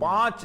5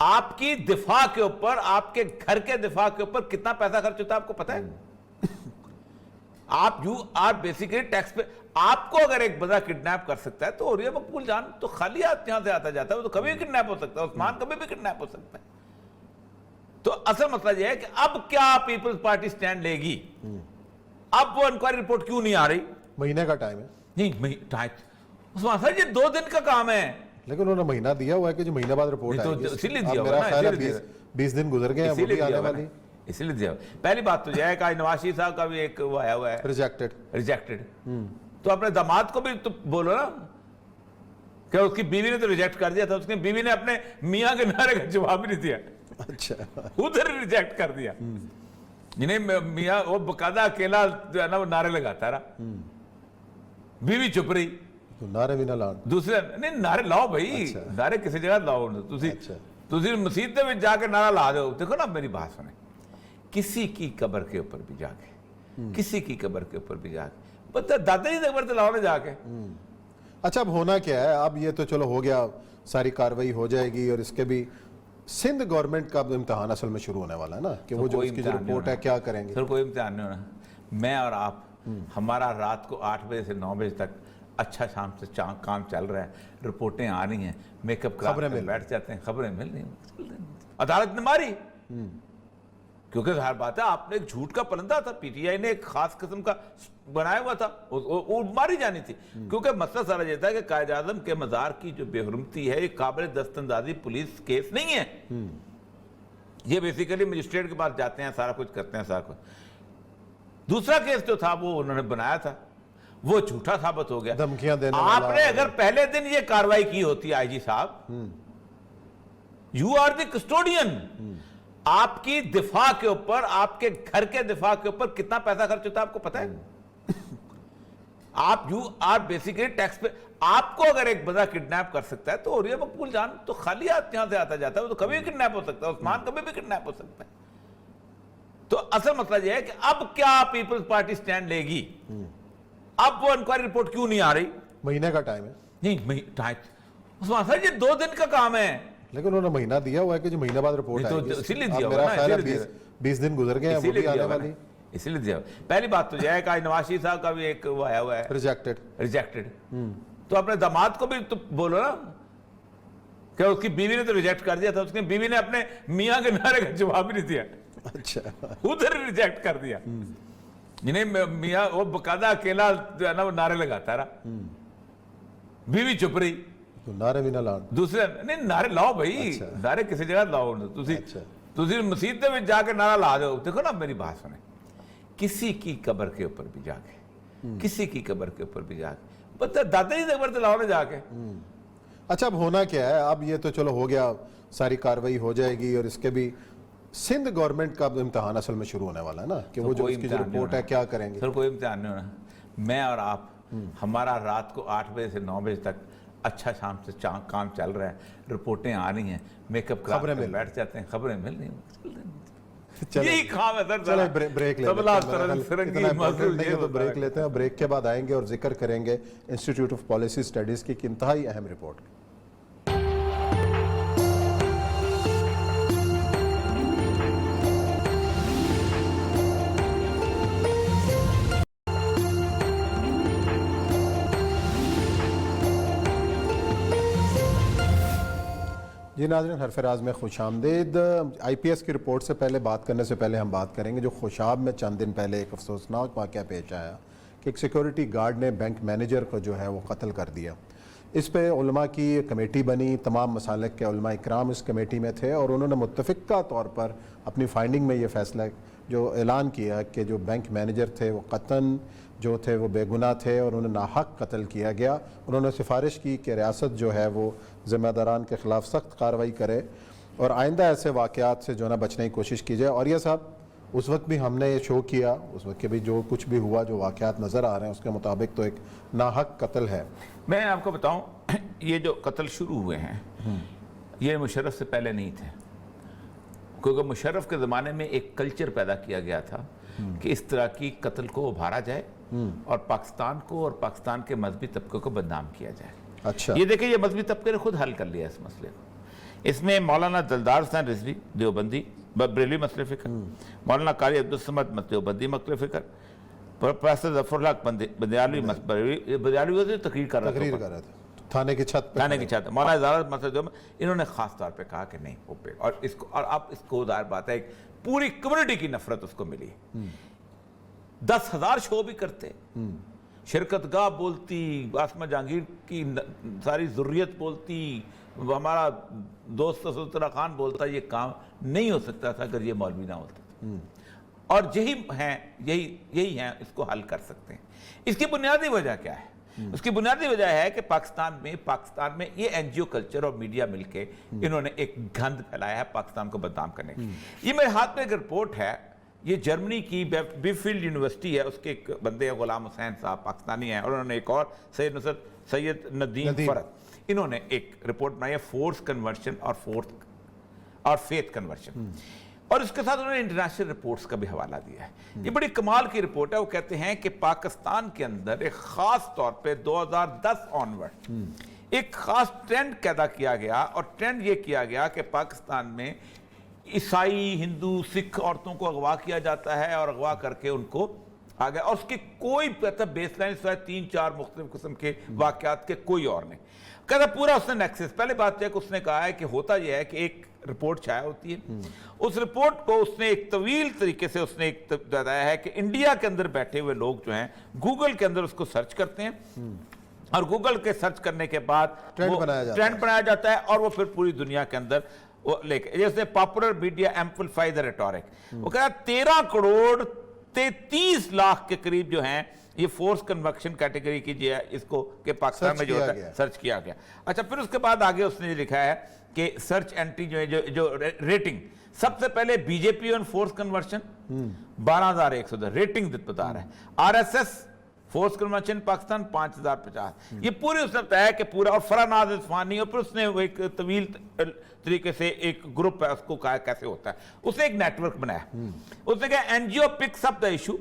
آپ کی دفاع کے اوپر، آپ کے گھر کے دفاع کے اوپر کتنا پیسہ خرچ ہوتا ہے آپ کو پتہ ہے؟ آپ یو آر بیسیکلی ٹیکس پہ، آپ کو اگر ایک بندہ کڈنیپ کر سکتا ہے تو عوریہ مقبول جان تو خالی ہاتھ یہاں سے آتا جاتا ہے، وہ تو کبھی بھی کڈنیپ ہو سکتا ہے، عثمان کبھی بھی کڈنیپ ہو سکتا ہے۔ تو اصل مسئلہ یہ ہے کہ اب کیا پیپلز پارٹی سٹینڈ لے گی؟ اب وہ انکوائری رپورٹ کیوں نہیں آ رہی؟ مہینے کا ٹائم ہے نہیں، عثمان صاحب یہ 2 دن کا کام ہے، لیکن انہوں نے مہینہ دیا ہوا ہے کہ جو مہینے بعد رپورٹ آئے گی۔ اسی لیے اب دیا میرا ہوا خیال ہے نا، 20 دن گزر گئے ہیں، وہ بھی آنے والی اسی لیے دیا ہوا۔ پہلی بات تو یہ ہے کہ آج نواز شریف صاحب کا بھی ایک وہ آیا ہوا ہے ریجیکٹڈ، تو اپنے داماد کو بھی تو بولو نا کہ اس کی بیوی نے تو ریجیکٹ کر دیا تھا، اس کی بیوی نے اپنے میاں کے نعرے کا جواب نہیں دیا، اچھا ادھر ریجیکٹ کر دیا، یعنی میاں وہ باقاعدہ اکیلا جو ہے نا وہ نعرے لگاتا رہا، بیوی چپ رہی، نعرے بھی نہ لان دوسرے نہیں نعرے لاؤ بھائی، نعرے کسی جگہ لاؤ، تسی مسجد میں جا کے نعرہ لا دو۔ دیکھو نا میری بات سنیں، کسی کی قبر کے اوپر بھی جا کے، کسی کی قبر کے اوپر بھی جا کے، پتہ دادا جی قبر لاؤ نے جا کے۔ اچھا اب ہونا کیا ہے؟ اب یہ تو چلو ہو گیا، ساری کاروائی ہو جائے گی، اور اس کے بھی سندھ گورنمنٹ کا امتحان اصل میں شروع ہونے والا ہے نا، کہ وہ جو اس کی جو رپورٹ ہے کیا کریں گے؟ سر کوئی امتحان نہیں ہونا، میں اور آپ، ہمارا رات کو 8 بجے سے 9 بجے تک اچھا شام سے کام چل رہا ہے، رپورٹیں آ رہی ہیں، میک اپ کرا کے بیٹھ جاتے ہیں، خبریں مل رہی ہیں، عدالت نے ماری، کیونکہ ظاہر بات ہے آپ نے ایک جھوٹ کا پرندہ تھا، پی ٹی آئی نے ایک خاص قسم کا بنایا ہوا تھا، وہ ماری جانی تھی، کیونکہ مسئلہ سارا یہ تھا کہ قائد اعظم کے مزار کی جو بے حرمتی ہے یہ قابل دست اندازی پولیس کیس نہیں ہے، یہ بیسیکلی مجسٹریٹ کے پاس جاتے ہیں، سارا کچھ کرتے ہیں، سارا کچھ۔ دوسرا کیس جو تھا وہ انہوں نے بنایا تھا، وہ جھوٹا ثابت ہو گیا۔ دھمکیاں دینے آپ نے اگر پہلے دن یہ کاروائی کی ہوتی آئی جی صاحب، یو آر دی کسٹوڈین، آپ کی دفاع کے اوپر، آپ کے گھر کے دفاع کے اوپر کتنا پیسہ خرچ ہوتا ہے آپ کو پتہ ہے؟ آپ یو آر بیسیکلی ٹیکس پہ، آپ کو اگر ایک بندہ کڈنیپ کر سکتا ہے تو عوریہ مقبول جان تو خالی ہاتھ یہاں سے آتا جاتا ہے، وہ تو کبھی بھی کڈنیپ ہو سکتا ہے، عثمان کبھی بھی کڈنیپ ہو سکتا ہے۔ تو اصل مسئلہ یہ ہے کہ اب کیا پیپلز پارٹی سٹینڈ لے گی؟ اب وہ انکوائری رپورٹ کیوں نہیں آ رہی؟ مہینے کا ٹائم ہے نہیں، عثمان صاحب یہ 2 دن کا کام ہے، لیکن انہوں نے مہینہ دیا ہوا ہے کہ جو مہینے بعد رپورٹ آئے گی۔ اسی لیے اب دیا ہوا میرا نا، خیال ہے اسی لیے 20 دن گزر گئے ہیں، وہ بھی آنے والی اسی لیے دیا ہوا۔ پہلی بات تو یہ ہے کہ آج نواز شریف صاحب کا بھی ایک وہ آیا ہوا ہے ریجیکٹڈ، تو اپنے داماد کو بھی تو بولو نا کہ اس کی بیوی نے تو ریجیکٹ کر دیا تھا، اس کی بیوی نے اپنے میاں کے نعرے کا جواب نہیں دیا، اچھا ادھر ریجیکٹ کر دیا، یعنی میاں وہ باقاعدہ اکیلا جو ہے نا وہ نعرے لگاتا رہا، بیوی چپ رہی، نعرے بھی نہ لان دوسرے نہیں نعرے لاؤ بھائی، نعرے کسی جگہ لاؤ، تسی مسجد میں جا کے نعرہ لا دو۔ دیکھو نا میری بات سنیں، کسی کی قبر کے اوپر بھی جا کے، کسی کی قبر کے اوپر بھی جا کے، پتہ دادا جی قبر تے لاؤ نے جا کے۔ اچھا اب ہونا کیا ہے؟ اب یہ تو چلو ہو گیا، ساری کاروائی ہو جائے گی، اور اس کے بھی سندھ گورنمنٹ کا امتحان اصل میں شروع ہونے والا ہے نا، کہ وہ جو اس کی جو رپورٹ ہے کیا کریں گے؟ سر کوئی امتحان نہیں ہونا، میں اور آپ، ہمارا رات کو 8 بجے سے 9 بجے تک اچھا شام سے کام چل رہا ہے، رپورٹیں آ رہی ہیں، میک اپ کرا کے بیٹھ جاتے ہیں، خبریں مل رہی ہیں، یہی کام ہے سر۔ چلیں بریک لیتے ہیں، بریک کے بعد آئیں گے اور ذکر کریں گے انسٹیٹیوٹ آف پالیسی اسٹڈیز کی انتہائی اہم رپورٹ۔ جی ناظرین، حرف راز میں خوش آمدید۔ آئی پی ایس کی رپورٹ سے پہلے بات کرنے سے پہلے ہم بات کریں گے جو خوشاب میں چند دن پہلے ایک افسوسناک واقعہ پیش آیا کہ ایک سیکیورٹی گارڈ نے بینک مینیجر کو جو ہے وہ قتل کر دیا۔ اس پہ علماء کی کمیٹی بنی، تمام مسالک کے علماء اکرام اس کمیٹی میں تھے، اور انہوں نے متفقہ طور پر اپنی فائنڈنگ میں یہ فیصلہ جو اعلان کیا کہ جو بینک مینیجر تھے وہ قطعاً جو تھے وہ بے گناہ تھے اور انہیں ناحق قتل کیا گیا۔ انہوں نے سفارش کی کہ ریاست جو ہے وہ ذمہ داران کے خلاف سخت کارروائی کرے اور آئندہ ایسے واقعات سے جو نا بچنے کی کوشش کی جائے۔ اور یہ صاحب اس وقت بھی ہم نے یہ شو کیا، اس وقت کے بھی جو کچھ بھی ہوا، جو واقعات نظر آ رہے ہیں اس کے مطابق تو ایک ناحق قتل ہے۔ میں آپ کو بتاؤں، یہ جو قتل شروع ہوئے ہیں یہ مشرف سے پہلے نہیں تھے، کیونکہ مشرف کے زمانے میں ایک کلچر پیدا کیا گیا تھا کہ اس طرح کی قتل کو ابھارا جائے اور پاکستان کو اور پاکستان کے مذہبی طبقے کو بدنام کیا جائے۔ اچھا، یہ دیکھیں، یہ مذہبی طبقے نے خود حل کر لیا اس مسئلے کو۔ اس میں مولانا دلدار حسین رضوی دیوبندی بریلوی مسئلہ فکر، مولانا قاری عبدالصمد دیوبندی مسئلہ فکر، پروفیسر ظفر اللہ بندیالوی بندیالوی تقریر کر رہا تھا تھانے کی چھت پہ، تھانے کی چھت، مولانا ازارت مسئلہ دیوبند، انہوں نے خاص طور پہ کہا کہ نہیں وہ پہ، اور اس کو، اور اب اس کو ظاہر بات ہے ایک پوری کمیونٹی کی نفرت اس کو ملی، 10,000 شو بھی کرتے، شرکت گاہ بولتی، آسمہ جہانگیر کی ساری ذریت بولتی، ہمارا دوست اسد اللہ خان بولتا، یہ کام نہیں ہو سکتا تھا اگر یہ مولوی نہ ہوتے، اور یہی ہیں اس کو حل کر سکتے ہیں۔ اس کی بنیادی وجہ کیا ہے؟ اس کی بنیادی وجہ ہے کہ پاکستان میں یہ این جی او کلچر اور میڈیا مل کے انہوں نے ایک گند پھیلایا ہے پاکستان کو بدنام کرنے کی۔ یہ میرے ہاتھ میں ایک رپورٹ ہے، یہ جرمنی کی بیفیلڈ یونیورسٹی ہے، اس کے ایک بندے غلام حسین صاحب پاکستانی ہیں، اور انہوں نے ایک اور سید ندیم فرد، انہوں نے ایک رپورٹ بنائی ہے فورس کنورشن اور فیتھ کنورشن، اور اس کے ساتھ انہوں نے انٹرنیشنل رپورٹس کا بھی حوالہ دیا ہے۔ یہ بڑی کمال کی رپورٹ ہے، وہ کہتے ہیں کہ پاکستان کے اندر ایک خاص طور پہ 2010 آنورڈ ایک خاص ٹرینڈ پیدا کیا گیا، اور ٹرینڈ یہ کیا گیا کہ پاکستان میں عیسائی، ہندو، سکھ عورتوں کو اغوا کیا جاتا ہے، اور اغوا کر کے ان کو آگے، اور اس کی کوئی بیس لائن سوائے 3-4 مختلف قسم کے واقعات کے کوئی اور نہیں کہتا، پورا اس نے نیکسس۔ پہلے بات ہے کہ اس نے کہا ہے کہ ہوتا یہ ہے کہ ایک رپورٹ چھایا ہوتی ہے، اس رپورٹ کو اس نے ایک طویل طریقے سے اس نے ایک بتایا ہے کہ انڈیا کے اندر بیٹھے ہوئے لوگ جو ہیں گوگل کے اندر اس کو سرچ کرتے ہیں، اور گوگل کے سرچ کرنے کے بعد ٹرینڈ بنایا جاتا ہے، اور وہ پھر پوری دنیا کے اندر لے کے، جیسے پاپولر میڈیا ایمپلیفائی دا ریٹورک، وہ کہا 13 کروڑ 33 لاکھ کے قریب جو ہیں یہ فورس کنوکشن کیٹیگری کی جو ہے اس کو کہ پاکستان میں جو ہوتا ہے سرچ کیا گیا۔ اچھا، پھر اس کے بعد آگے اس نے لکھا ہے کہ سرچ اینٹری جو ہے جو ریٹنگ، سب سے پہلے بی جے پی آن فورس کنورشن 12,110 ریٹنگ بتا رہا ہے، R S S force conversion Pakistan 5,050، یہ پوری اس نے بتایا کہ پورا، اور فراناز عثمانی، اور پھر اس نے ایک طویل طریقے سے ایک گروپ ہے اس کو کہا کیسے ہوتا ہے، اس نے ایک نیٹ ورک بنایا، اس نے کہا N G O picks up the issue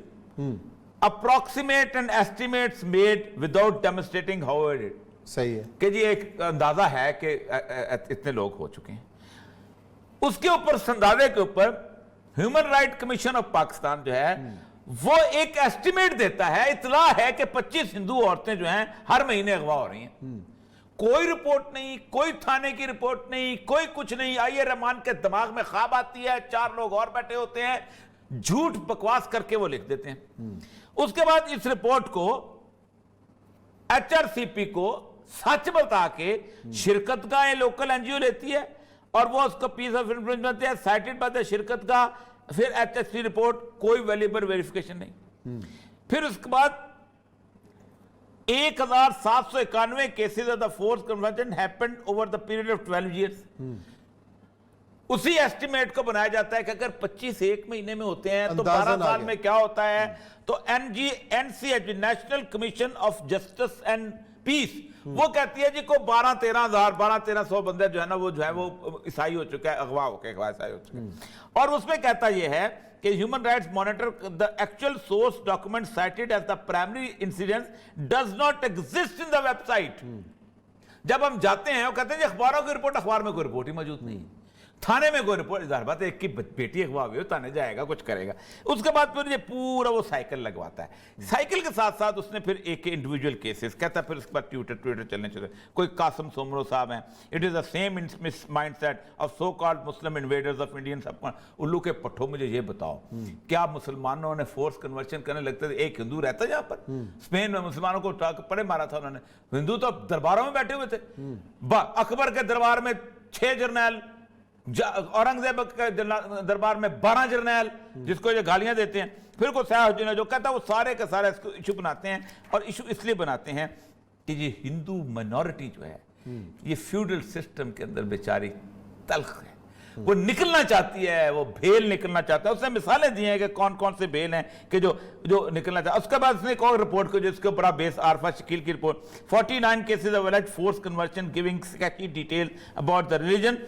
approximate and estimates made without demonstrating how it did۔ صحیح ہے کہ جی ایک اندازہ ہے کہ اتنے لوگ ہو چکے ہیں، اس کے اوپر اندازے کے اوپر human right commission of Pakistan جو ہے وہ ایک ایسٹیمیٹ دیتا ہے، اطلاع ہے کہ 25 ہندو عورتیں جو ہیں ہر مہینے اغوا ہو رہی ہیں، کوئی رپورٹ نہیں، کوئی تھانے کی رپورٹ نہیں، کوئی کچھ نہیں۔ آئیے رحمان کے دماغ میں خواب آتی ہے، 4 لوگ اور بیٹھے ہوتے ہیں، جھوٹ بکواس کر کے وہ لکھ دیتے ہیں۔ اس کے بعد اس رپورٹ کو ایچ آر سی پی کو سچ بتا کے شرکت گاہ لوکل این جی او لیتی ہے، اور وہ اس کو پیس آف انفلوئنس ہے، سائٹڈ بائی دا شرکت گاہ، پھر ایچ ایس سی رپورٹ، کوئی ویلیبل ویریفیکیشن نہیں۔ پھر اس کے بعد 1,791 cases of the force conversion happened over the period of 12 years. اسی ایسٹیمیٹ کو بنایا جاتا ہے کہ اگر 25 ایک مہینے میں ہوتے ہیں تو 12 سال میں کیا ہوتا ہے، تو N C H national commission of justice and peace وہ کہتی ہے جی کو 12-13,000 بندے جو ہے نا وہ جو ہے وہ عیسائی ہو چکا ہے، اغوا ہو کے عیسائی ہو چکا ہے، اور اس میں کہتا یہ ہے کہ human rights monitor the actual source document cited as the primary incidence does not exist in the website. جب ہم جاتے ہیں وہ کہتے ہیں جی اخباروں کی رپورٹ، اخبار میں کوئی رپورٹ ہی موجود نہیں، تھانے میں کوئی رپورٹ، ظاہر بات ہے ایک کی بیٹی اغوا ہوئی ہو، تھانے جائے گا کچھ کرے گا۔ اس کے بعد پھر یہ پورا وہ سائیکل لگواتا ہے، سائیکل کے ساتھ ساتھ اس نے پھر ایک انڈیویجول کیسز کہتا ہے، پھر اس کے بعد ٹویٹر چلنے چلے، کوئی قاسم سومرو صاحب ہیں، it is the same mindset of so called Muslim invaders of Indian subcontinent. الو کے پٹھوں مجھے یہ بتاؤ، کیا مسلمانوں نے فورس کنورشن کرنے لگتے تھے؟ ایک ہندو رہتا ہے یہاں پر، اسپین میں مسلمانوں کو پڑے مارا تھا انہوں نے، ہندو تو درباروں میں بیٹھے ہوئے تھے، اکبر کے دربار میں 6 جرنیل، اورنگزیب کے دربار میں 12 جرنیل جس کو یہ گالیاں دیتے ہیں، پھر کوئی سیاح حجین ہے جو کہتا ہے وہ سارے کے سارے اس کو ایشو بناتے ہیں، اور ایشو اس لیے بناتے ہیں کہ یہ ہندو مائنورٹی جو ہے یہ فیوڈل سسٹم کے اندر بیچاری تلخ ہے، وہ نکلنا چاہتی ہے، وہ بھیل نکلنا چاہتا ہے۔ اس نے مثالیں دی ہیں کہ کون کون سے بھیل ہیں کہ جو نکلنا چاہتا ہے۔ اس کے بعد اس نے ایک اور رپورٹ کو جس کے بڑا بیس عارفہ شکیل کی report 49 cases of alleged forced conversion giving sketchy details about the religion،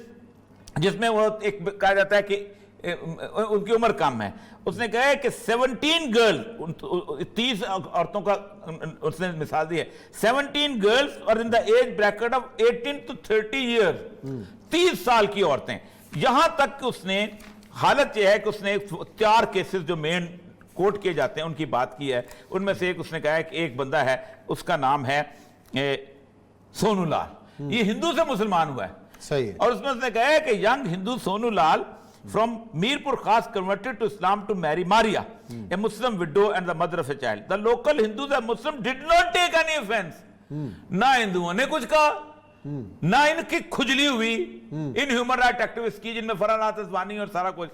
جس میں وہ ایک کہا جاتا ہے کہ ان کی عمر کم ہے. اس نے کہا ہے کہ 17 گرل 30 عورتوں کا اس نے مثال دی ہے. 17 گرلز اور ان دا age bracket of 18 to 30 years 30 سال کی عورتیں. یہاں تک کہ اس نے حالت یہ ہے کہ اس نے 4 کیسز جو مین کوٹ کیے جاتے ہیں ان کی بات کی ہے. ان میں سے ایک اس نے کہا ہے کہ ایک بندہ ہے اس کا نام ہے سونو لال, یہ ہندو سے مسلمان ہوا ہے. صحیح. اور اس میں اس نے کہا ہے کہ young Hindu Sonu Lal from Mirpur Khas converted to Islam to marry Maria, a Muslim widow and the mother of a child. The local Hindus and Muslims did not take any offense. نہ ہندوؤں نے کچھ کہا نہ ان کی کھجلی ہوئی in human right activist کی جن میں فرحان ازوانی اور سارا کچھ.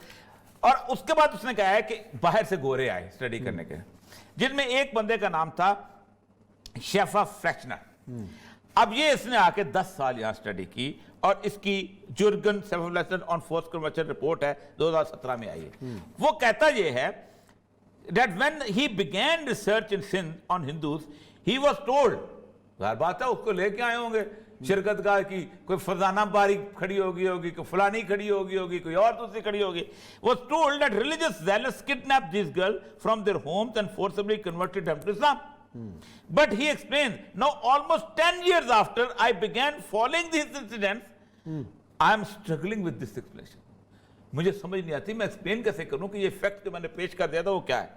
اور اس کے بعد اس نے کہا ہے کہ باہر سے گورے آئے اسٹڈی کرنے کے, جن میں ایک بندے کا نام تھا شیفا فلیچنر. اب یہ اس نے آ کے 10 سال یہاں اسٹڈی کی اور اس کی جرگن سیفلیسن آن فورس کنورشن رپورٹ ہے 2017 میں آئی ہے. وہ کہتا یہ ہے that when he began research in Sindh on Hindus, he was told, ظاہر بات ہے اس کو لے کے آئے ہوں گے شرکت گاہ کی, کوئی فرزانہ باری کھڑی ہوگی کوئی فلانی کھڑی ہوگی کوئی اور دوسری کھڑی ہوگی, was told that religious zealots kidnapped these girls from their homes and forcibly converted them to Islam. But he explains, now almost 10 years after I began following these incidents, I am struggling with this explanation. مجھے سمجھ نہیں آتی میں explain کیسے کروں کہ یہ fact جو میں نے پیش کر دیا تھا وہ کیا ہے.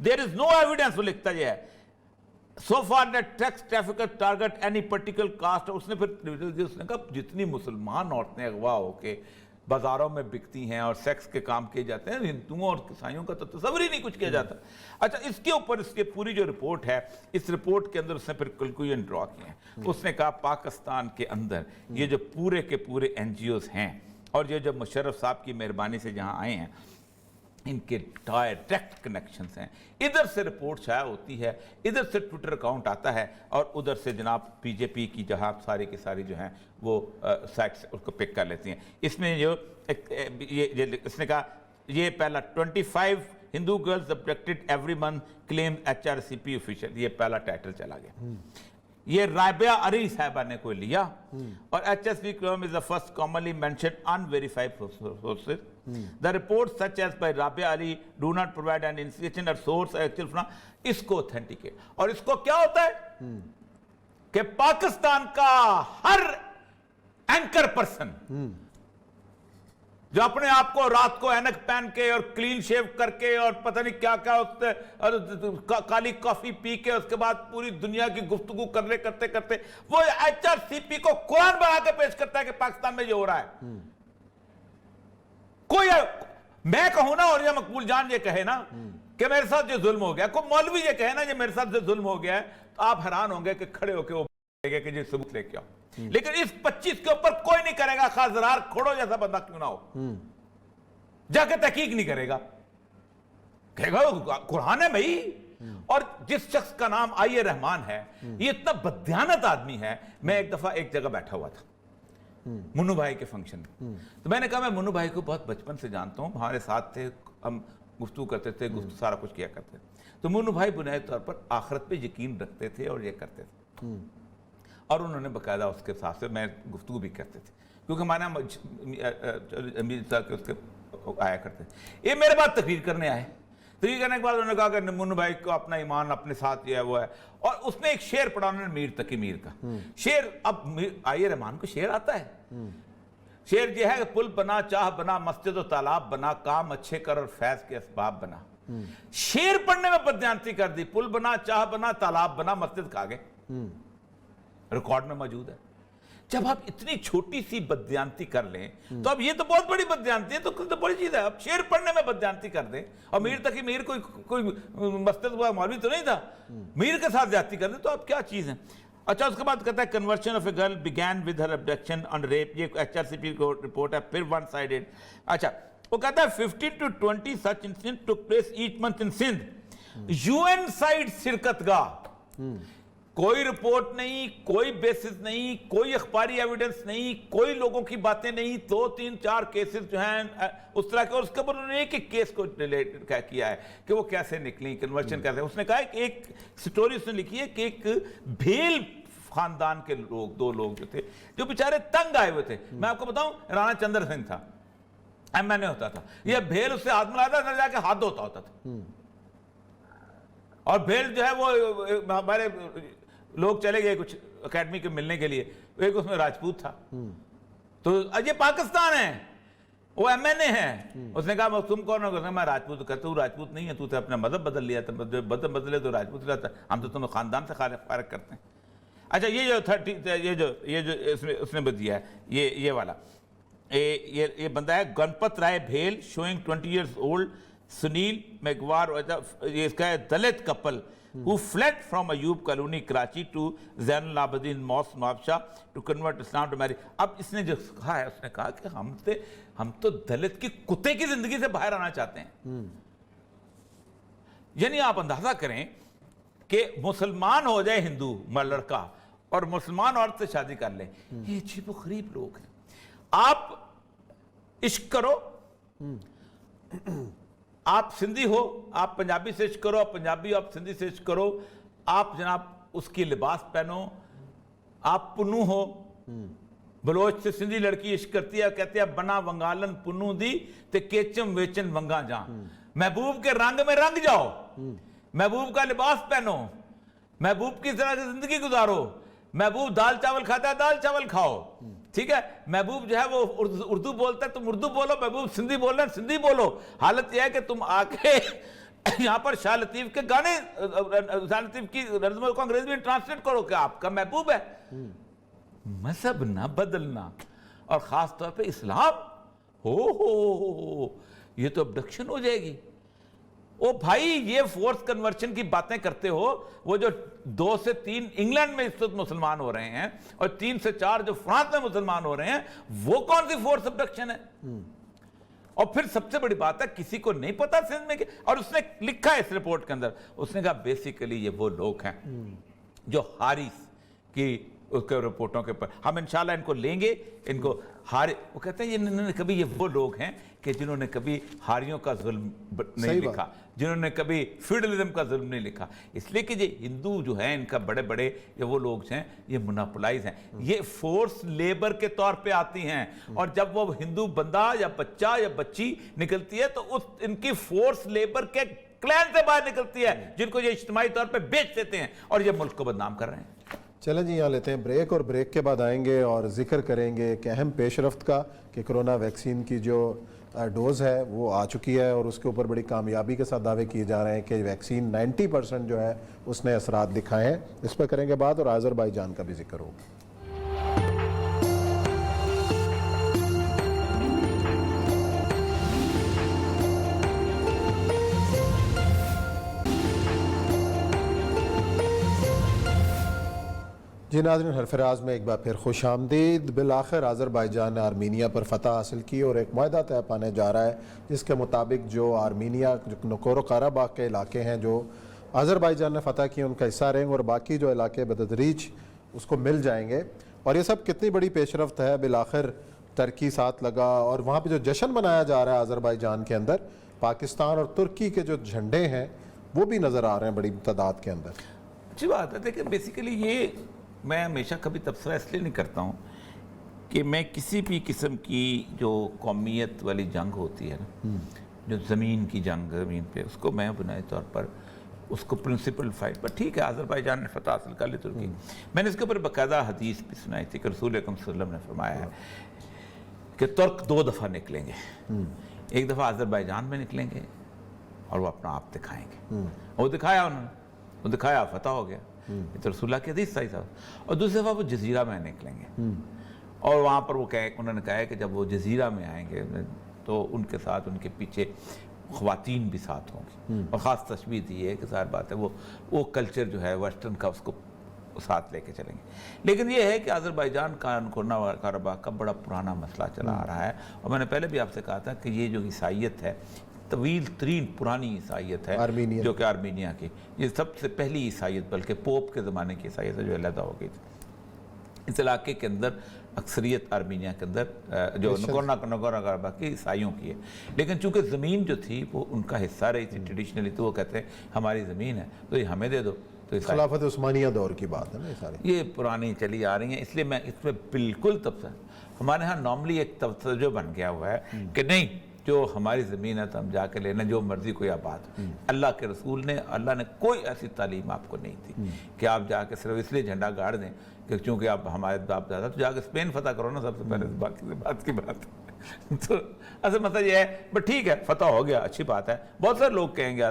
There is no evidence, وہ لکھتا یہ ہے, so far that sex traffickers target any particular caste. اس نے پھر اس نے کہا جتنی مسلمان عورتیں اغوا ہو کے بازاروں میں بکتی ہیں اور سیکس کے کام کیے جاتے ہیں, ہندوؤں اور عیسائیوں کا تو تصور ہی نہیں کچھ کیا جاتا. اچھا, اس کے اوپر اس کی پوری جو رپورٹ ہے, اس رپورٹ کے اندر اس نے پھر کنکلوژن ڈرا کیے ہیں. اس نے کہا پاکستان کے اندر یہ جو پورے کے پورے این جی اوز ہیں اور یہ جو مشرف صاحب کی مہربانی سے جہاں آئے ہیں ان کے ڈائریکٹ کنیکشنز ہیں. ادھر سے رپورٹ شائع ہوتی ہے, ادھر سے ٹویٹر اکاؤنٹ آتا ہے اور ادھر سے جناب پی جے پی کی جہاں ساری کی ساری جو ہیں وہ سائٹس اس کو پک کر لیتی ہیں. اس میں جو اس نے کہا یہ پہلا 25 ہندو گرلز ابڈکٹڈ ایوری منتھ کلیم ایچ آر سی پی آفیشل, یہ پہلا ٹائٹل چلا گیا. یہ رابعہ علی صاحبہ نے کوئی لیا اور H S P claim is the first commonly mentioned unverified sources. The reports such as by Rabia Ali do not provide an indication or source actual اس کو authenticate. اور اس کو کیا ہوتا ہے کہ پاکستان کا ہر اینکر پرسن جو اپنے آپ کو رات کو اینک پہن کے اور کلین شیو کر کے اور پتہ نہیں کیا کیا کالی کافی پی کے اس کے بعد پوری دنیا کی گفتگو کرتے کرتے وہ ایچ آر سی پی کو قرآن بنا کے پیش کرتا ہے کہ پاکستان میں یہ ہو رہا ہے. کوئی میں کہوں نا اور یہ مقبول جان یہ کہے نا کہ میرے ساتھ جو ظلم ہو گیا, کوئی مولوی یہ کہے نا یہ میرے ساتھ جو ظلم ہو گیا ہے, تو آپ حیران ہوں گے کہ کھڑے ہو کے وہ کہ یہ ثبوت لے کے آؤ. لیکن اس 25 کے اوپر کوئی نہیں کرے گا, خاص زرار کھوڑو جیسا بندہ کیوں نہ ہو, جا کے تحقیق نہیں کرے گا, کہے گا قرآن ہے بھائی. اور جس شخص کا نام آئی رحمان ہے, یہ اتنا بددیانت آدمی ہے. میں ایک دفعہ ایک جگہ بیٹھا ہوا تھا منو بھائی کے فنکشن میں, تو میں نے کہا میں منو بھائی کو بہت بچپن سے جانتا ہوں, ہمارے ساتھ تھے, ہم گفتگو کرتے تھے, سارا کچھ کیا کرتے تھے. تو منو بھائی بنیادی طور پر آخرت پہ یقین رکھتے تھے اور یہ کرتے تھے, اور انہوں نے باقاعدہ اس کے ساتھ سے میں گفتگو بھی کرتے تھے کیونکہ ہمارے امیر صاحب کے اس کے آیا کرتے تھے. یہ میرے بعد تقریر کرنے آئے, تقریر کرنے کے بعد انہوں نے کہا کہ منو بھائی کو اپنا ایمان اپنے ساتھ جو ہے وہ ہے, اور اس نے ایک شعر پڑھا انہوں نے میر تقی میر کا شعر. اب آئی رحمان کو شعر آتا ہے, شعر یہ ہے کہ پل بنا چاہ بنا مسجد و تالاب بنا کام اچھے کر اور فیض کے اسباب بنا. شعر پڑھنے میں بددیانتی کر دی, پل بنا چاہ بنا تالاب بنا مسجد کھا گئے, ریکارڈ میں موجود ہے. جب آپ اتنی چھوٹی سی بددیانتی کر لیں تو اب یہ تو بہت بڑی بددیانتی ہے, تو بڑی چیز ہے. اب شعر پڑھنے میں بددیانتی کر دیں, اور میر تقی میر کوئی مسجد ہوا مولوی تو نہیں تھا, میر کے ساتھ زیادتی کر دیں, تو اب کیا چیز ہے. اچھا, اس کے بعد کہتا ہے conversion of a girl begin with her abduction and rape, یہ ایچ آر سی پی کو رپورٹ ہے, پھر ون سائیڈڈ. اچھا, وہ کہتا ہے 15 to 20 such incidents took place each month in Sindh. UN side شرکت گاہ, کوئی رپورٹ نہیں, کوئی بیسس نہیں, کوئی اخباری ایویڈنس نہیں, کوئی لوگوں کی باتیں نہیں, 2 3 4 کیسز جو ہیں اس طرح کے. اور اس کے اوپر انہوں نے ایک کیس کو ریلیٹ کیا ہے کہ وہ کیسے نکلی, کنورشن کیسے. اس نے کہا کہ ایک سٹوری اس نے لکھی ہے کہ ایک بھیل خاندان کے لوگ, 2 لوگ جو تھے جو بیچارے تنگ آئے ہوئے تھے. میں آپ کو بتاؤں, رانا چندر سنگھ تھا, MNA ہوتا تھا. یہ بھیل اس سے ہاتھ ملاتا تھا, جا کے ہاتھ دھوتا ہوتا تھا. اور بھیل جو ہے وہ ہمارے لوگ چلے گئے کچھ اکیڈمی کے ملنے کے لیے, ایک اس میں راجپوت تھا. تو یہ پاکستان ہے, وہ MNA ہے. اس نے کہا تم کون ہو؟ میں راجپوت. کہتا ہوں راجپوت نہیں ہے, تو اپنا مذہب بدل لیا تھا, مذہب بدلے تو راجپوت رہتا. ہم تو تمہیں خاندان سے فارغ کرتے ہیں. اچھا یہ جو اس نے دیا ہے یہ والا, یہ بندہ ہے گنپت رائے بھیل, شوئنگ 20 years old, سنیل میگوار. یہ اس کا ہے Dalit Kapil who fled from Ayub Colony, Karachi to Zain al-Abidin Mosque, Nawabshah to convert Islam to marry. اب اس نے جو کہا ہے, اس نے کہا کہ ہم تو دلت کی کتے کی زندگی سے باہر آنا چاہتے ہیں. یعنی آپ اندازہ کریں کہ مسلمان ہو جائے ہندو لڑکا اور مسلمان عورت سے شادی کر لیں, یہ عجیب و غریب لوگ ہیں. آپ عشق کرو, آپ سندھی ہو, آپ پنجابی سے عشق کرو, آپ پنجابی ہو, آپ سندھی سے عشق کرو, آپ جناب اس کی لباس پہنو, آپ پنو ہو, بلوچ سے سندھی لڑکی عشق کرتی ہے, کہتے ہیں بنا ونگالن پنو دی تے کیچم ویچن ونگا جان. محبوب کے رنگ میں رنگ جاؤ, محبوب کا لباس پہنو, محبوب کی طرح سے زندگی گزارو. محبوب دال چاول کھاتا ہے, دال چاول کھاؤ, ٹھیک ہے. محبوب جو ہے وہ اردو بولتا ہے, تم اردو بولو. محبوب سندھی بول رہے ہیں, سندھی بولو. حالت یہ ہے کہ تم آ کے یہاں پر شاہ لطیف کے گانے, شاہ لطیف کی نظموں کو انگریزی میں ٹرانسلیٹ کرو کہ آپ کا محبوب ہے. مذہب نہ بدلنا, اور خاص طور پہ اسلام, ہو یہ تو ابڈکشن ہو جائے گی. او بھائی, یہ فورس کنورشن کی باتیں کرتے ہو, وہ جو 2 سے 3 انگلینڈ میں اس وقت مسلمان ہو رہے ہیں اور 3 سے 4 جو فرانس میں مسلمان ہو رہے ہیں, وہ کون سی فورس ابڈکشن ہے؟ اور پھر سب سے بڑی بات ہے, کسی کو نہیں پتا سندھ میں, اور اس نے لکھا ہے اس رپورٹ کے اندر, اس نے کہا بیسیکلی یہ وہ لوگ ہیں جو حارث کی اس کے رپورٹوں کے پر, ہم انشاءاللہ ان کو لیں گے, ان کو وہ کہتے ہیں انہوں نے کبھی, یہ وہ لوگ ہیں کہ جنہوں نے کبھی ہاریوں کا ظلم نہیں لکھا, جنہوں نے کبھی فیوڈلزم کا ظلم نہیں لکھا. اس لیے کہ یہ ہندو جو ہیں, ان کا بڑے بڑے یہ وہ لوگ ہیں, یہ مناپلائز ہیں, یہ فورس لیبر کے طور پہ آتی ہیں. اور جب وہ ہندو بندہ یا بچہ یا بچی نکلتی ہے تو ان کی فورس لیبر کے کلین سے باہر نکلتی ہے, جن کو یہ اجتماعی طور پہ بیچ دیتے ہیں اور یہ ملک کو بدنام کر رہے ہیں. چلیں جی, یہاں لیتے ہیں بریک, اور بریک کے بعد آئیں گے اور ذکر کریں گے ایک اہم پیش رفت کا کہ کرونا ویکسین کی جو ڈوز ہے وہ آ چکی ہے, اور اس کے اوپر بڑی کامیابی کے ساتھ دعوے کیے جا رہے ہیں کہ ویکسین 90% جو ہے اس نے اثرات دکھائے ہیں. اس پہ کریں گے بات, اور آذربائیجان کا بھی ذکر ہوگا. جی ناظرین, حرف راز میں ایک بار پھر خوش آمدید. بالآخر آذربائیجان نے آرمینیا پر فتح حاصل کی, اور ایک معاہدہ طے پانے جا رہا ہے جس کے مطابق جو آرمینیا, جو نگورو قرباخ کے علاقے ہیں جو آذربائیجان نے فتح کی, ان کا حصہ رہیں گے, اور باقی جو علاقے بتدریج اس کو مل جائیں گے. اور یہ سب کتنی بڑی پیش رفت ہے. بالآخر ترکی ساتھ لگا, اور وہاں پہ جو جشن منایا جا رہا ہے آذربائیجان کے اندر, پاکستان اور ترکی کے جو جھنڈے ہیں وہ بھی نظر آ رہے ہیں بڑی تعداد کے اندر. اچھی بات ہے. دیکھیں بیسیکلی یہ میں ہمیشہ کبھی تبصرہ اس لیے نہیں کرتا ہوں کہ میں کسی بھی قسم کی جو قومیت والی جنگ ہوتی ہے نا, جو زمین کی جنگ زمین پہ, اس کو میں بنائی طور پر اس کو پرنسپل فائٹ پر, ٹھیک ہے آذربائیجان نے فتح حاصل کر لی ترکی. میں نے اس کے اوپر باقاعدہ حدیث بھی سنائی تھی کہ رسول اکرم صلی اللہ علیہ وسلم نے فرمایا ہے کہ ترک 2 دفعہ نکلیں گے. ایک دفعہ آذربائیجان میں نکلیں گے اور وہ اپنا آپ دکھائیں گے, وہ دکھایا انہوں نے, وہ دکھایا, فتح ہو گیا. یہ تو رسول اللہ کی حدیث صحیح تھا. اور دوسری دفعہ وہ جزیرہ میں نکلیں گے, اور وہاں پر وہ انہوں نے کہا ہے کہ جب وہ جزیرہ میں آئیں گے تو ان کے ساتھ ان کے پیچھے خواتین بھی ساتھ ہوں گی, اور خاص تشبیہ دی ہے کہ ظاہر بات ہے وہ کلچر جو ہے ویسٹرن کا اس کو ساتھ لے کے چلیں گے. لیکن یہ ہے کہ آذربائیجان کا نگورنو قرباخ کا بڑا پرانا مسئلہ چلا آ رہا ہے, اور میں نے پہلے بھی آپ سے کہا تھا کہ یہ جو عیسائیت ہے, طویل ترین پرانی عیسائیت ہے جو کہ آرمینیا کی, یہ سب سے پہلی عیسائیت, بلکہ پوپ کے زمانے کی عیسائیت ہے جو علیحدہ ہو گئی تھی. اس علاقے کے اندر اکثریت آرمینیا کے اندر جو نگورنو قرباخ کی عیسائیوں کی ہے, لیکن چونکہ زمین جو تھی وہ ان کا حصہ رہی تھی ٹریڈیشنلی, تو وہ کہتے ہیں ہماری زمین ہے تو یہ ہمیں دے دو. تو خلافت عثمانیہ دور کی بات ہے نا, یہ پرانی چلی آ رہی ہیں, اس لیے میں اس میں بالکل تبصرہ. ہمارے ہاں نارملی ایک توجہ بن گیا ہوا ہے کہ نہیں جو ہماری زمین ہے تو ہم جا کے لینا جو مرضی کوئی آباد اللہ کے رسول نے اللہ نے کوئی ایسی تعلیم آپ کو نہیں تھی کہ آپ جا کے صرف اس لیے جھنڈا گاڑ دیں کہ چونکہ آپ ہمارے باپ دادا تو جا کے اسپین فتح کرو نا سب سے پہلے باقی بات کی بات تو اصل مسئلہ یہ ہے بٹ ٹھیک ہے فتح ہو گیا اچھی بات ہے بہت سارے لوگ کہیں گے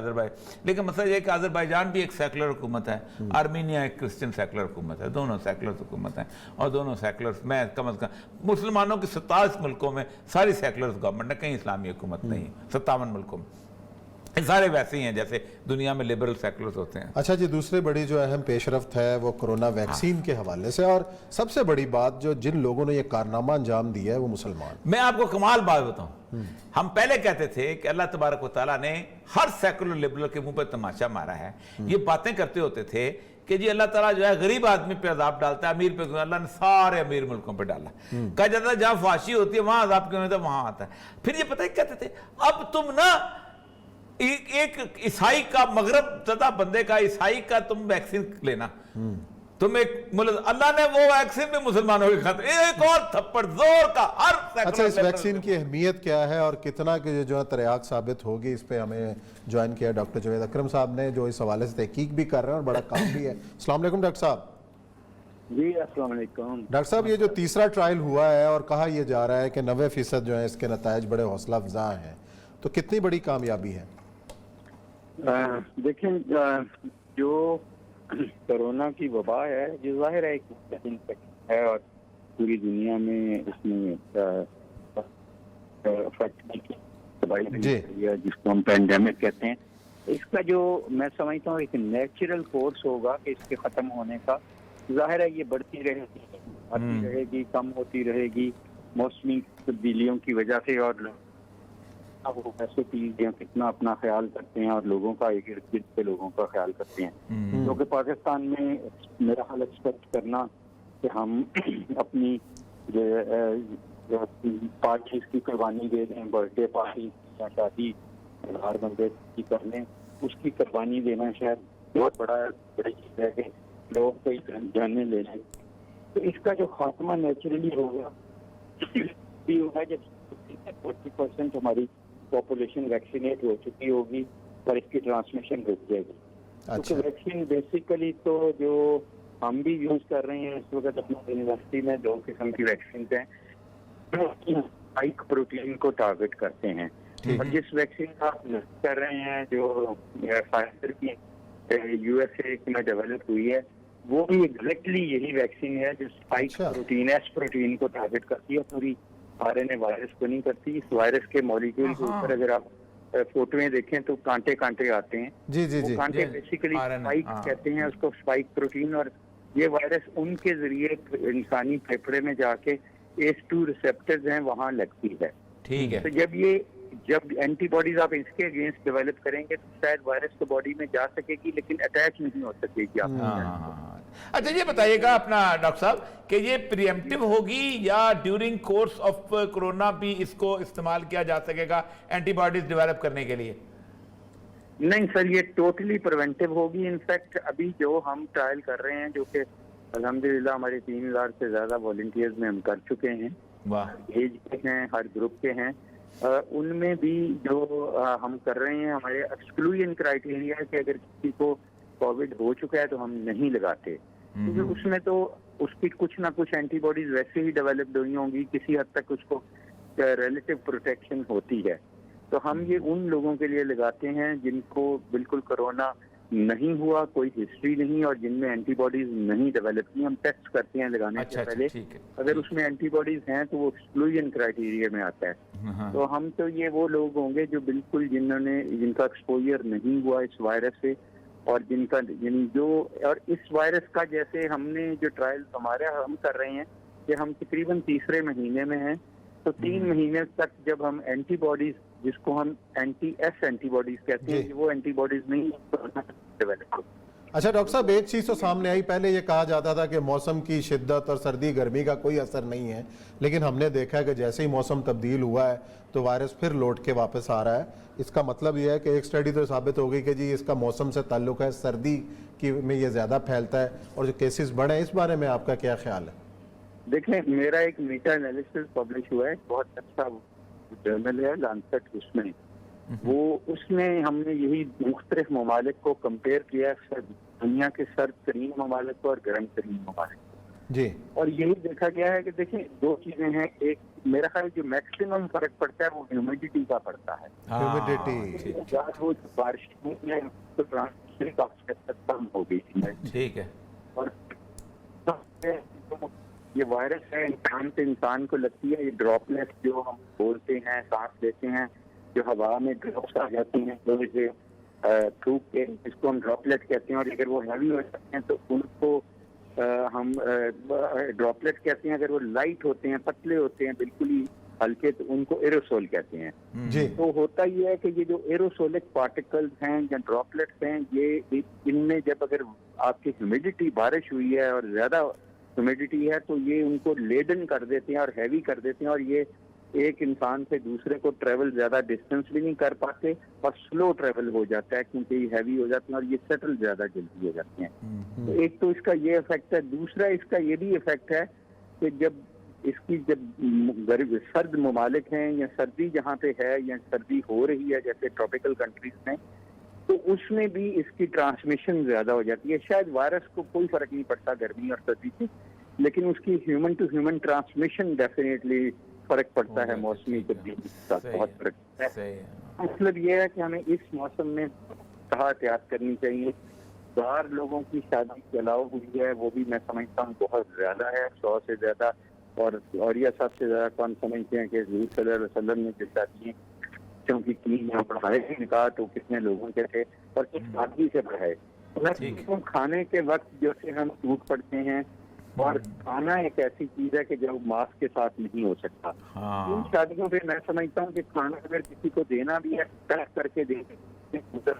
لیکن مسئلہ یہ ہے کہ آذربائیجان بھی ایک سیکولر حکومت ہے آرمینیا ایک کرسچن سیکولر حکومت ہے دونوں سیکولر حکومت ہیں اور دونوں سیکولر میں کم از کم مسلمانوں کی 27 ملکوں میں ساری سیکولر گورنمنٹ ہے کہیں اسلامی حکومت نہیں 57 ملکوں میں سارے ویسے ہی ہیں جیسے دنیا میں لبرل سیکولرز ہوتے ہیں. اچھا جی دوسری بڑی جو اہم پیش رفت ہے وہ کرونا ویکسین کے حوالے سے اور سب سے بڑی بات جو جن لوگوں نے یہ کارنامہ انجام دیا ہے وہ مسلمان. میں آپ کو کمال بات بتاؤں ہم پہلے کہتے تھے کہ اللہ تبارک و تعالیٰ نے ہر سیکولر لبرل کے منہ پہ تماشا مارا ہے یہ باتیں کرتے ہوتے تھے کہ جی اللہ تعالیٰ جو ہے غریب آدمی پہ عذاب ڈالتا ہے امیر پہ اللہ نے سارے امیر ملکوں پہ ڈالا کہا جاتا ہے جہاں فحاشی ہوتی ہے وہاں عذاب کیوں ہوتا ہے وہاں آتا ہے. پھر یہ پتہ ہے کہتے تھے اب تم نا ایک عیسائی کا مغرب زدہ بندے کا عیسائی کا تم ویکسین لینا تم ایک اللہ نے وہ ویکسین بھی مسلمانوں کے خاطر ایک اور تھپڑ زور کا ہر. اچھا اس ویکسین کی اہمیت کیا ہے اور کتنا کہ جو ہے تریاق ثابت ہوگی اس پہ ہمیں جوائن کیا ڈاکٹر جاوید اکرم صاحب نے جو اس حوالے سے تحقیق بھی کر رہے ہیں اور بڑا کام بھی ہے. السلام علیکم ڈاکٹر صاحب. جی السلام علیکم ڈاکٹر صاحب یہ جو تیسرا ٹرائل ہوا ہے اور کہا یہ جا رہا ہے کہ 90% جو ہے اس کے نتائج بڑے حوصلہ افزا ہیں تو کتنی بڑی کامیابی ہے؟ دیکھیں جو کرونا کی وبا ہے جو ظاہر ہے ایک ہے اور پوری دنیا میں اس میں جس کو ہم پینڈیمک کہتے ہیں اس کا جو میں سمجھتا ہوں ایک نیچرل کورس ہوگا کہ اس کے ختم ہونے کا. ظاہر ہے یہ بڑھتی رہے گی کم ہوتی رہے گی موسمی تبدیلیوں کی وجہ سے اور وہ ایسے چیز کتنا اپنا خیال کرتے ہیں اور لوگوں کا ایک ارد گرد کے لوگوں کا خیال کرتے ہیں کیونکہ پاکستان میں میرا حال ایکسپیکٹ کرنا کہ ہم اپنی پارٹیز کی قربانی دے دیں برتھ ڈے پارٹی یا شادی ہزار بندے کی کر لیں اس کی قربانی دینا شاید بہت بڑی چیز ہے کہ لوگ کوئی جاننے لے لیں. تو اس کا جو خاتمہ نیچرلی ہوگا بھی ہوگا جب 40% ہماری پاپولیشن ویکسینیٹ ہو چکی ہوگی اور اس کی ٹرانسمیشن رک جائے گی. کیونکہ ویکسین بیسیکلی تو جو ہم بھی یوز کر رہے ہیں اس وقت اپنی یونیورسٹی میں 2 قسم کی ویکسینز ہیں اسپائک پروٹین کو ٹارگٹ کرتے ہیں اور جس ویکسین کا آپ کر رہے ہیں جو فائزر کی یو ایس اے میں ڈیولپ ہوئی ہے وہ بھی ایگزیکٹلی یہی ویکسین ہے جو اسپائک پروٹین ایس پروٹین کو ٹارگٹ کرتی ہے پوری RNA وائرس کو نہیں کرتی. اس وائرس کے مولیکول کے اوپر اگر آپ فوٹویں دیکھیں تو کانٹے کانٹے آتے ہیں وہ کانٹے بیسیکلی اسپائک کہتے ہیں اس کو اسپائک پروٹین اور یہ وائرس ان کے ذریعے انسانی پھیپھڑے میں جا کے ACE2 ریسپٹرز ہیں وہاں لگتی ہے. ٹھیک ہے. تو جب اینٹی باڈیز آپ اس کے اگینسٹ ڈیولپ کریں گے تو شاید وائرس تو باڈی میں جا سکے گی لیکن اٹیچ نہیں ہو سکے گی آپ. اچھا یہ بتائیے گا اپنا ڈاکٹر صاحب کہ یہ پریمپٹیو ہوگی یا ڈیورنگ کورس آف کرونا بھی اس کو استعمال کیا جا سکے گا اینٹی باڈیز ڈیولپ کرنے کے لیے؟ نہیں سر یہ ٹوٹلی پریونٹیو ہوگی. انفیکٹ ابھی جو ہم ٹرائل کر رہے ہیں جو کہ الحمدللہ ہمارے 3000 سے زیادہ والنٹیئرز میں ہم کر چکے ہیں ایج کے ہیں ہر گروپ کے ہیں ان میں بھی جو ہم کر رہے ہیں ہمارے ایکسکلوژن کرائیٹیریا ہے کہ اگر کسی کو کووڈ ہو چکا ہے تو ہم نہیں لگاتے کیونکہ اس میں تو اس کی کچھ نہ کچھ اینٹی باڈیز ویسے ہی ڈیولپڈ ہوئی ہوں گی کسی حد تک اس کو ریلیٹیو پروٹیکشن ہوتی ہے. تو ہم یہ ان لوگوں کے لیے لگاتے ہیں جن کو بالکل کرونا نہیں ہوا کوئی ہسٹری نہیں اور جن میں اینٹی باڈیز نہیں ڈیولپ کی. ہم ٹیسٹ کرتے ہیں لگانے سے پہلے اگر اس میں اینٹی باڈیز ہیں تو وہ ایکسکلوژن کرائیٹیریا میں آتا ہے. تو ہم تو یہ وہ لوگ ہوں گے جو بالکل جن کا ایکسپوجر نہیں ہوا اس وائرس سے اور جن کا اور اس وائرس کا جیسے ہم نے جو ٹرائل ہم کر رہے ہیں کہ ہم تقریباً 3 مہینے میں ہیں تو 3 مہینے تک جب ہم اینٹی باڈیز جس کو ہم اینٹی باڈیز کہتے ہیں وہ اینٹی باڈیز نہیں ڈیولپ. اچھا ڈاکٹر صاحب ایک چیز تو سامنے آئی پہلے یہ کہا جاتا تھا کہ موسم کی شدت اور سردی گرمی کا کوئی اثر نہیں ہے لیکن ہم نے دیکھا کہ جیسے ہی موسم تبدیل ہوا ہے تو وائرس پھر لوٹ کے واپس آ رہا ہے. اس کا مطلب یہ ہے کہ ایک سٹڈی تو ثابت ہو گئی کہ جی اس کا موسم سے تعلق ہے سردی میں یہ زیادہ پھیلتا ہے اور جو کیسز بڑھے ہیں اس بارے میں آپ کا کیا خیال ہے؟ دیکھیں میرا ایک میٹا انالیسس پبلش ہوا ہے، بہت اچھا جرنل ہے لانسٹ، اس میں ہم نے یہی مختلف ممالک کو کمپیئر کیا ہے، دنیا کے سرد ترین ممالک کو اور گرم ترین ممالک کو، جی، اور یہی دیکھا گیا ہے کہ دیکھیں دو چیزیں ہیں، ایک میرا خیال جو میکسیمم فرق پڑتا ہے وہ ہیومیڈیٹی کا پڑتا ہے، ہیومیڈیٹی وہ بارش میں تو ٹرانسمیشن کافی حد تک کم ہو گئی تھی، ٹھیک ہے، اور یہ وائرس ہے انسان سے انسان کو لگتی ہے، یہ ڈراپلیٹ جو ہم بولتے ہیں سانس لیتے ہیں جو ہوا میں ڈراپس آ جاتی ہیں تھوک کے، جس کو ہم ڈراپلیٹ کہتے ہیں، اور اگر وہ ہیوی ہو جاتے ہیں تو ان کو ہم ڈراپلیٹ کہتے ہیں، اگر وہ لائٹ ہوتے ہیں پتلے ہوتے ہیں بالکل ہی ہلکے تو ان کو ایروسول کہتے ہیں، جی، تو ہوتا یہ ہے کہ یہ جو ایروسولک پارٹیکلز ہیں یا ڈراپلیٹس ہیں یہ ان میں جب اگر آپ کی ہیومیڈیٹی بارش ہوئی ہے اور زیادہ ہیومیڈیٹی ہے تو یہ ان کو لیڈن کر دیتے ہیں اور ہیوی کر دیتے ہیں، اور یہ ایک انسان سے دوسرے کو ٹریول زیادہ ڈسٹینس بھی نہیں کر پاتے اور سلو ٹریول ہو جاتا ہے کیونکہ یہ ہیوی ہو جاتے ہیں اور یہ سیٹل زیادہ جلدی ہو جاتے ہیں، تو ایک تو اس کا یہ افیکٹ ہے، دوسرا اس کا یہ بھی افیکٹ ہے کہ جب سرد ممالک ہیں یا سردی جہاں پہ ہے یا سردی ہو رہی ہے جیسے ٹراپیکل کنٹریز میں، تو اس میں بھی اس کی ٹرانسمیشن زیادہ ہو جاتی ہے، شاید وائرس کو کوئی فرق نہیں پڑتا گرمی اور سردی سے، لیکن اس کی human to human transmission definitely فرق پڑتا ہے، موسمی تبدیلی کے ساتھ بہت فرق ہے۔ مطلب یہ ہے کہ ہمیں اس موسم میں احتیاط کرنی چاہیے، باہر لوگوں کی شادی کی الاؤ ہوئی ہے وہ بھی میں سمجھتا ہوں بہت زیادہ ہے، 100 سے زیادہ، اور یہ سب سے زیادہ کون سمجھتے ہیں کہ حضور صلی اللہ علیہ وسلم نے جو شادی کیونکہ یہاں پڑھائے بھی نکاح تو کتنے لوگوں کے تھے اور کس سادگی سے پڑھائے، کھانے کے وقت جیسے ہم ٹوٹ پڑتے ہیں، اور کھانا ایک ایسی چیز ہے کہ جو ماسک کے ساتھ نہیں ہو سکتا، ان شادیوں پہ میں سمجھتا ہوں کہ کھانا اگر کسی کو دینا بھی ہے پیک کر کے دے دیں،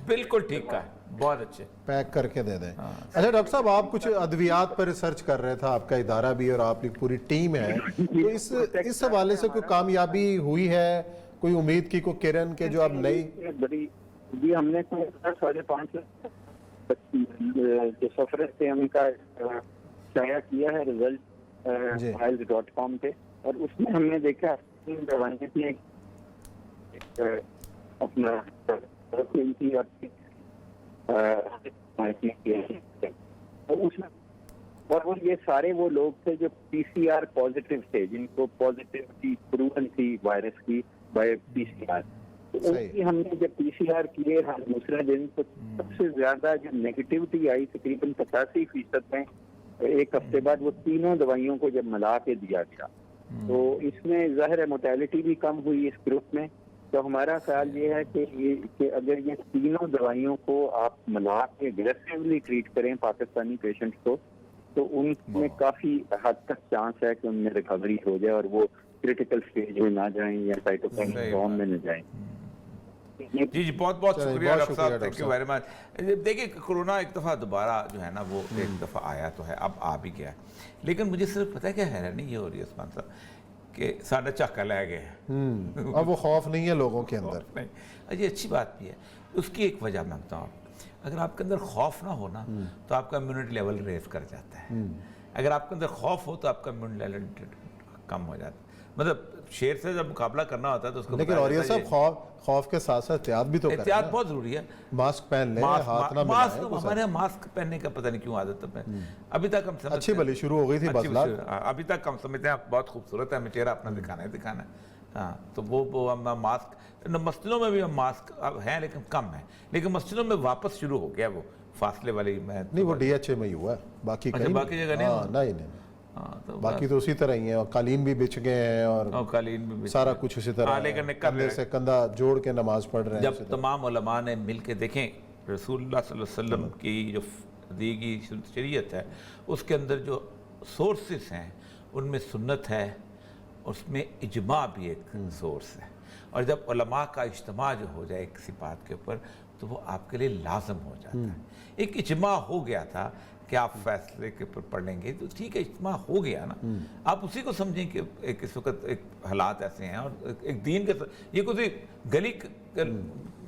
بالکل ٹھیک ہے، بہت اچھے پیک کر کے دے دیں۔ اچھا ڈاکٹر صاحب آپ کچھ ادویات پر ریسرچ کر رہے تھا، آپ کا ادارہ بھی اور آپ کی پوری ٹیم ہے، تو اس حوالے سے کوئی کامیابی ہوئی ہے، کوئی امید کی کوئی کرن کے جو اب نئی بڑی جی ہم نے 5.5 جو سفر تھے ان کا شائع کیا ہے رزلٹ files.com پہ، اور اس میں ہم نے دیکھا دوائیں تھی اپنا اور وہ یہ سارے وہ لوگ تھے جو پی سی آر پازیٹیو تھے، جن کو پازیٹیوٹی پروون تھی وائرس کی بائی پی سی آر، تو ان کی ہم نے جب پی سی آر کیے دوسرے دن تو سب سے زیادہ جو نیگیٹیوٹی آئی تقریباً 85% میں، ایک ہفتے بعد وہ تینوں دوائیوں کو جب ملا کے دیا گیا تو اس میں ظاہر موٹیلٹی بھی کم ہوئی اس گروپ میں، تو ہمارا خیال یہ ہے کہ اگر یہ تینوں دوائیوں کو آپ ملا کے اگریسولی ٹریٹ کریں پاکستانی پیشنٹس کو تو ان میں کافی حد تک چانس ہے کہ ان میں ریکوری ہو جائے اور وہ کریٹیکل سٹیج میں نہ جائیں یا سائٹوکائن اسٹارم میں نہ جائیں۔ جی جی بہت بہت شکریہ ڈاکٹر صاحب، تھینک یو ویری مچ۔ دیکھیں کرونا ایک دفعہ دوبارہ جو ہے نا وہ ایک دفعہ آیا تو ہے، اب آ بھی گیا، لیکن مجھے صرف پتہ ہے کہ حیرانی یہ ہو رہی ہے عثمان صاحب کہ ساڈا جھاکا لے گئے ہیں، اب وہ خوف نہیں ہے لوگوں کے اندر۔ یہ اچھی بات بھی ہے، اس کی ایک وجہ میں بتاؤں، اگر آپ کے اندر خوف نہ ہو نا تو آپ کا امیونٹی لیول ریز کر جاتا ہے، اگر آپ کے اندر خوف ہو تو آپ کا امیونٹی لیول کم ہو جاتا ہے، مطلب شیر سے جب مقابلہ کرنا ہوتا ہے تو اس کو، لیکن اور یہ سب خوف کے ساتھ ساتھ احتیاط بھی تو کریں، احتیاط بہت ضروری ہے، ماسک پہن لیں، ہاتھ نہ ملائیں، ہمارے یہاں ماسک پہننے کا پتہ نہیں کیوں عادت ہے، ابھی تک ہم اچھی بھلی شروع ہو گئی تھی بس، ابھی تک ہم سمجھتے ہیں بہت خوبصورت ہے، ہمیں چہرہ اپنا دکھانا ہے، ہاں تو وہ ہم ماسک، مسجدوں میں بھی ہم ماسک اب ہیں لیکن کم ہیں، لیکن مسجدوں میں واپس شروع ہو گیا وہ فاصلے والی، میں نہیں وہ ڈی ایچ اے میں ہی ہوا ہے، باقی جگہ نہیں، باقی تو اسی طرح ہی ہیں، اور قالین بھی بچھ گئے ہیں اور سارا کچھ اسی طرح، کندھے سے کندھا جوڑ کے نماز پڑھ رہے ہیں۔ جب تمام علماء نے مل کے دیکھیں رسول اللہ صلی اللہ علیہ وسلم کی جو دی گئی شریعت ہے اس کے اندر جو سورسز ہیں ان میں سنت ہے، اس میں اجماع بھی ایک سورس ہے، اور جب علماء کا اجتماع جو ہو جائے کسی بات کے اوپر تو وہ آپ کے لیے لازم ہو جاتا ہے۔ ایک اجماع ہو گیا تھا کہ آپ فیصلے کے اوپر پڑھ لیں گے تو ٹھیک ہے، اجتماع ہو گیا نا، آپ اسی کو سمجھیں کہ ایک اس وقت ایک حالات ایسے ہیں اور ایک دین کے یہ کوئی گلی